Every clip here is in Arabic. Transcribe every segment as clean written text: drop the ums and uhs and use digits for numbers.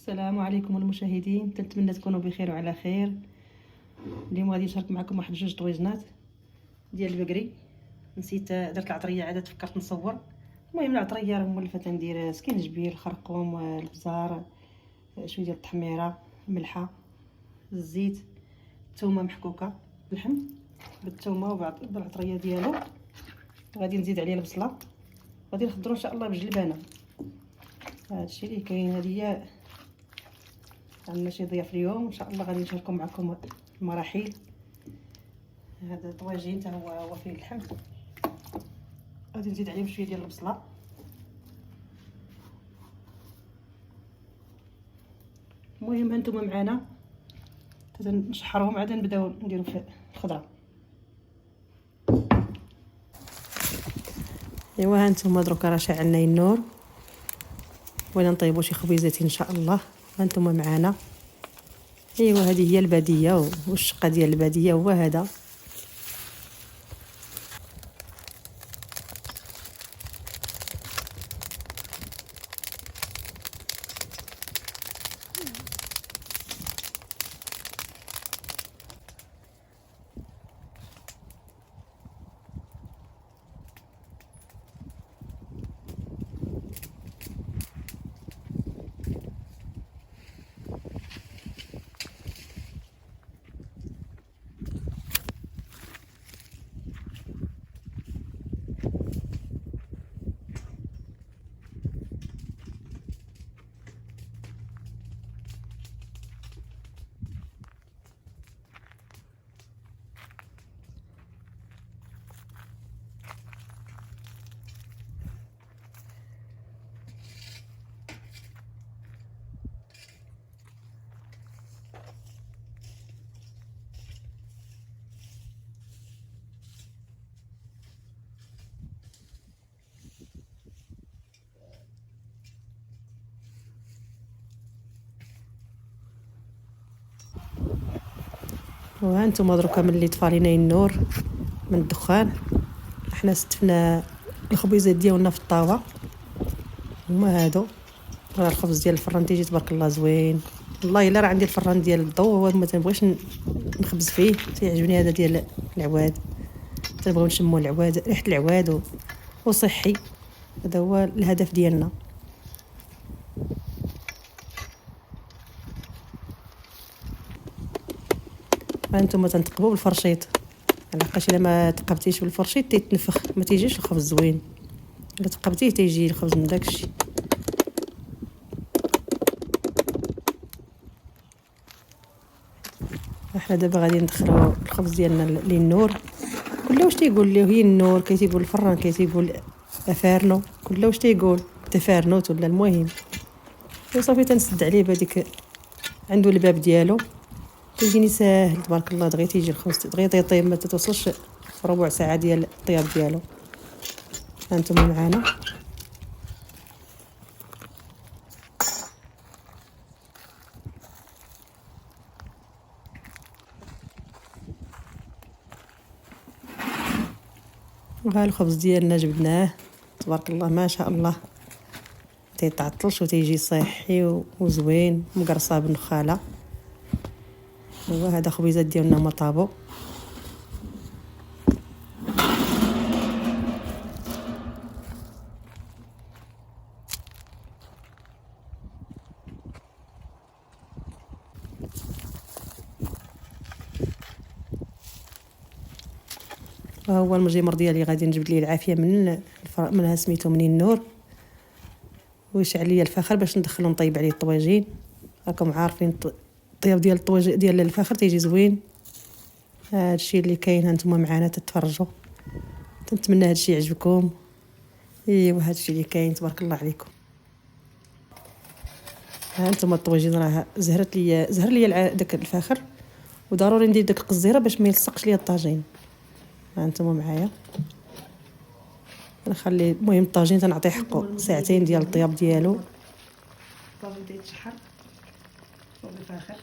السلام عليكم المشاهدين، كنتمنى تكونوا بخير وعلى خير. اليوم غادي نشارك معكم واحد جوج طويجنات ديال البقري. نسيت درت العطريه، عاد فكرت نصور. المهم العطريه راه مولفه، ندير سكينجبير، الخرقوم، البزار، شويه ديال التحميره، ملحه، الزيت، الثومه محكوكه، اللحم بالثومه وبالعطريه ديالو. غادي نزيد عليه البصله، غادي نخضرو ان شاء الله بالجلبانه. هادشي اللي كاين. هذه هي عندنا شي ضياف اليوم، ان شاء الله غادي نشاركو معكم المراحل. هذا الطواجين حتى هو فيه اللحم، غادي نزيد عليه شويه ديال البصله. المهم هانتوما معانا حتى نشحرهم، عاد نبداو نديرو في الخضره. ايوا هانتوما دروك راه شعلنا النور، بغينا نطيبو شي خبيزات ان شاء الله. هانتوما معانا. ايوا هذه هي الباديه، والشقه ديال الباديه هو هذا. وهانتوما دروكا ملي طفالينا النور من الدخان، احنا ستفنا الخبيزات ديالنا في الطاوه. هما هادو. راه الخبز ديال الفران تيجي تبارك الله زوين. والله الا راه عندي الفران ديال الضو، هو ما تنبغيش نخبز فيه. تيعجبني هذا ديال العواد، تنبغيو نشمو العواد، ريحه العواد وصحي. هذا هو الهدف ديالنا. هانتوما تنتقبوا بالفرشيط، لحقاش الا ما تقبتيش بالفرشيط تيتنفخ، ما تيجيش الخبز زوين. الا تقبتيه تيجي الخبز من داكشي. احنا دابا غادي ندخلو الخبز ديالنا للنور. كل واش تيقول ليه هي النور، كيتيقول الفران، كيتيقول افارنو، كل واش تيقول تفارنوت ولا المهم. وصافي تنسد عليه بهذيك، عنده الباب ديالو، تيجيني ساهل تبارك الله. دغيا تيجي الخبز دغيا تيطيب، ما تتوصلش ربع ساعه ديال الطياب ديالو. هانتوما معانا. وها الخبز ديالنا جبدناه تبارك الله ما شاء الله، تيتعطلش وتيجي صحي وزوين، مقرصه بالنخاله. هو هذا خبيزات ديالنا ما طابو. وهو المجمر ديالي غادي نجبد ليه العافيه منها سميتو من النور، ويشعل لي الفخر باش ندخلو نطيب عليه الطواجين. راكم عارفين الطياب ديال الطواجين ديال الفخر تيجي زوين. هادشي اللي كاين. هانتوما معانا تتفرجوا، تنتمنى هادشي يعجبكم. ايوا هادشي اللي كاين تبارك الله عليكم. هانتوما الطواجين راه زهر لي داك الفخر، وضروري ندير داك القزيره باش ما يلصقش ليا الطاجين. هانتوما معايا. نخلي المهم الطاجين تنعطيه حقه، ساعتين ديال الطياب ديالو. الطاجين تيتشحر فوق الفاخر.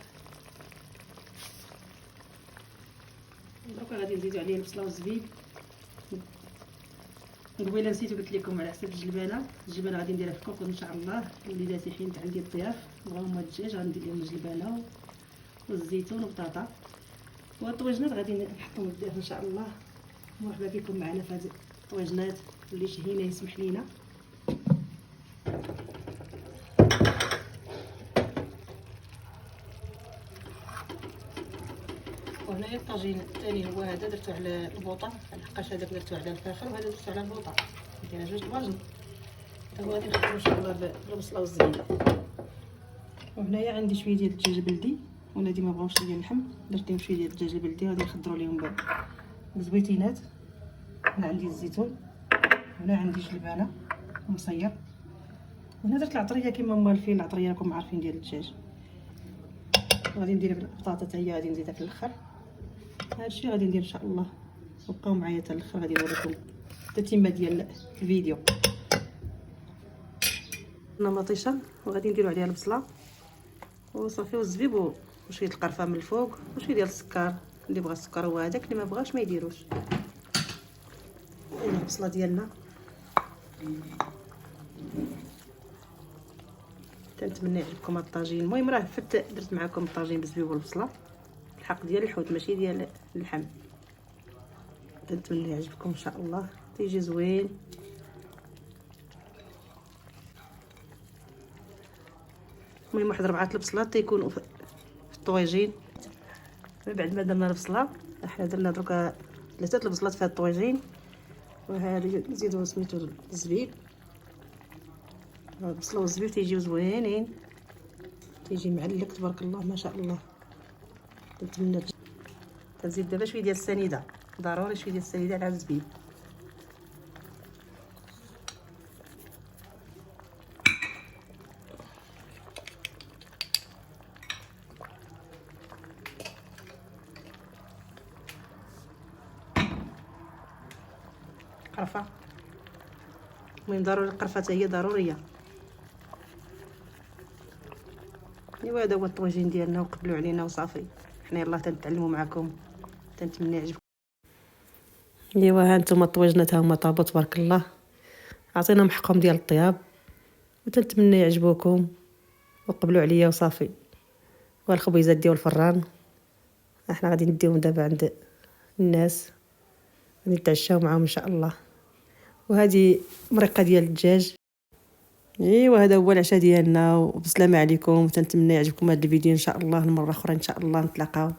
دروك غادي نزيدو عليه البصله والزبيب. قبيله نسيت وقلت لكم على حساب الجبانه غادي نديرها في الكوكو ان شاء الله. وليداتي حين عندي الضياف بغاو هما الدجاج غندير لهم الجبانه والزيتون وبطاطا، والطويجنات غادي نحطهم للضياف ان شاء الله. مرحبا بكم معنا في هذه الطويجنات اللي شهينا يسمح لينا. وهنايا الطاجين الثاني هو هذا، درتو على البوطه لحقاش هذاك درتو على الفاخر وهذا درتو على البوطه، كاين جوج طواجن. هو غادي نخدمو ان شاء الله بالبصله والزبيده. وهنايا عندي شويه ديال الدجاج البلدي، ولادي ما بغاوش ديال اللحم، درت لهم شويه ديال الدجاج البلدي غادي نخضروا لهم بالزويتينات. هنا عندي الزيتون، هنا عندي جلبانه مصير، وهنا درت العطريه كما موالفين العطريه راكم عارفين ديال الدجاج. غادي ندير البطاطا حتى هي غادي نزيدها في الاخر. هادشي غادي ندير ان شاء الله، بقاو معايا حتى الاخر غادي نوريكم التتمه ديال الفيديو. هنا مطيشه وغادي نديرو عليها البصله وصافي والزبيب وشويه القرفه من الفوق وشويه ديال السكر. اللي بغى السكر هو هذاك، اللي ما بغاش ما يديروش. هنا البصله ديالنا، كنتمنى يعجبكم هذا الطاجين. المهم راه درت معكم الطاجين بالزبيب والبصله، الحق ديال الحوت ماشي ديال اللحم. كنتمنى يعجبكم ان شاء الله، تيجي زوين. المهم واحد 4 البصلات تيكونوا في الطويجين. من بعد ما درنا البصله حنا درنا دروك 3 البصلات في هاد الطويجين، وهذه نزيدو سميتو الزبيب. البصله والزبيب تيجيو زوينين، تيجي معلك تبارك الله ما شاء الله. كنتمنى كنزيد دابا شويه ديال السنيده، ضروري شويه ديال السنيده على الزبيب. قرفه، المهم ضروري القرفه حتى هي ضروريه. ايوا هذا هو الطويجين ديالنا، وقبلوا علينا وصافي. حنا يلاه تنتعلموا معكم، تنتمنى يعجبكم. ايوا ها انتم الطويجنات هما طابوا تبارك الله، عطيناهم حقهم ديال الطياب، وتنتمنى يعجبوكم وقبلوا عليا وصافي. والخبيزات ديال الفران احنا غادي نديهم دابا عند الناس، غادي نتعشاو معاهم ان شاء الله. وهذه مرقه ديال الدجاج. ايوا هذا هو العشاء ديالنا، وبسلامه عليكم. تنتمنى يعجبكم هذا الفيديو ان شاء الله. المره اخرى ان شاء الله نتلاقاو.